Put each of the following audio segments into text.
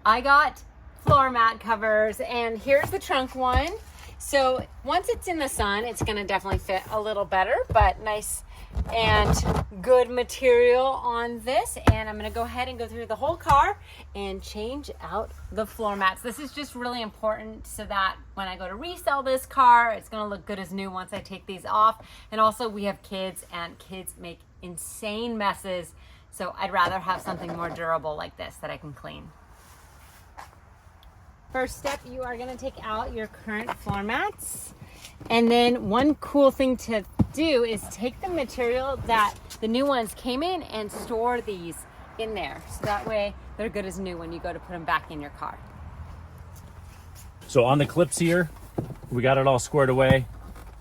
I got floor mat covers, and here's the trunk one. So once it's in the sun, it's gonna definitely fit a little better, but nice and good material on this. And I'm gonna go ahead and go through the whole car and change out the floor mats. This is just really important so that when I go to resell this car, it's gonna look good as new once I take these off. And also we have kids, and kids make insane messes. So I'd rather have something more durable like this that I can clean. First step, you are going to take out your current floor mats. And then one cool thing to do is take the material that the new ones came in and store these in there. So that way they're good as new when you go to put them back in your car. So on the clips here, we got it all squared away,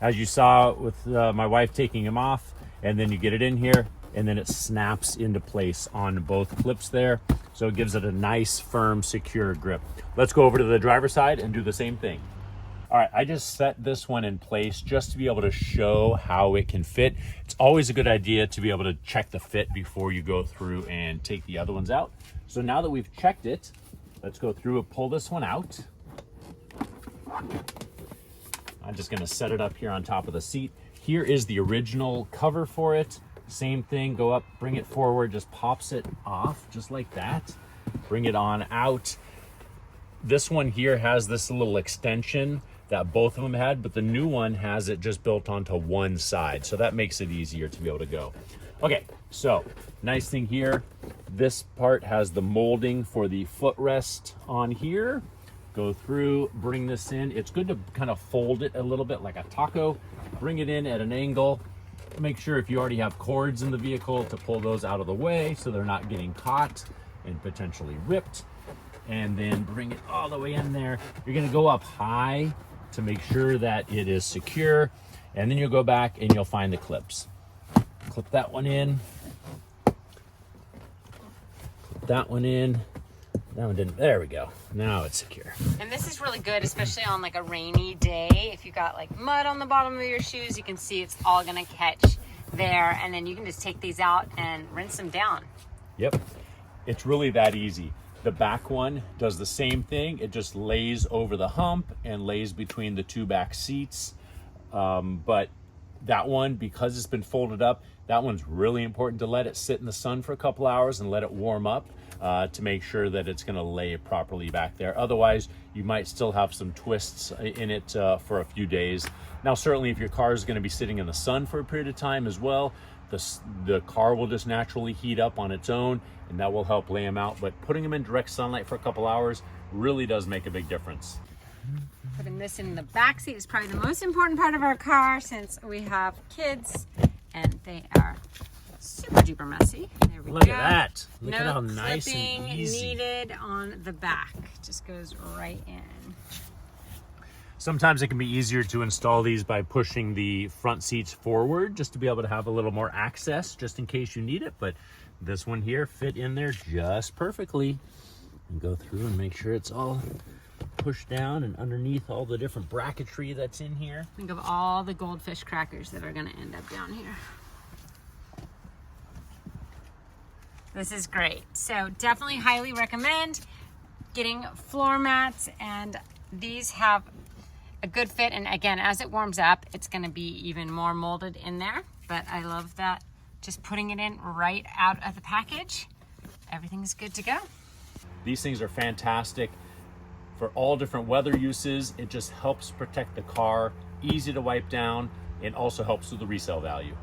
as you saw with my wife taking them off. And then you get it in here, and then it snaps into place on both clips there. So it gives it a nice, firm, secure grip. Let's go over to the driver's side and do the same thing. All right, I just set this one in place just to be able to show how it can fit. It's always a good idea to be able to check the fit before you go through and take the other ones out. So now that we've checked it, let's go through and pull this one out. I'm just gonna set it up here on top of the seat. Here is the original cover for it. Same thing, go up, bring it forward, just pops it off just like that. Bring it on out. This one here has this little extension that both of them had, but the new one has it just built onto one side. So that makes it easier to be able to go. Okay, so nice thing here, this part has the molding for the footrest on here. Go through, bring this in. It's good to kind of fold it a little bit like a taco. Bring it in at an angle. Make sure if you already have cords in the vehicle to pull those out of the way so they're not getting caught and potentially ripped. And then bring it all the way in there. You're gonna go up high to make sure that it is secure. And then you'll go back and you'll find the clips. Clip that one in. Clip that one in. That one didn't, there we go. Now it's secure. And this is really good, especially on like a rainy day. If you got like mud on the bottom of your shoes, you can see it's all gonna catch there. And then you can just take these out and rinse them down. Yep, it's really that easy. The back one does the same thing. It just lays over the hump and lays between the two back seats. But that one, because it's been folded up, that one's really important to let it sit in the sun for a couple hours and let it warm up. To make sure that it's going to lay properly back there. Otherwise, you might still have some twists in it for a few days. Now, certainly if your car is going to be sitting in the sun for a period of time as well, the car will just naturally heat up on its own, and that will help lay them out. But putting them in direct sunlight for a couple hours really does make a big difference. Putting this in the back seat is probably the most important part of our car, since we have kids and they are super duper messy. There we go. Look at that. Look no at how nice and clipping easy. needed on the back. Just goes right in. Sometimes it can be easier to install these by pushing the front seats forward just to be able to have a little more access just in case you need it. But this one here fit in there just perfectly. And go through and make sure it's all pushed down and underneath all the different bracketry that's in here. Think of all the goldfish crackers that are going to end up down here. This is great. So definitely highly recommend getting floor mats, and these have a good fit. And again, as it warms up, it's going to be even more molded in there. But I love that just putting it in right out of the package, everything's good to go. These things are fantastic for all different weather uses. It just helps protect the car, easy to wipe down, and also helps with the resale value.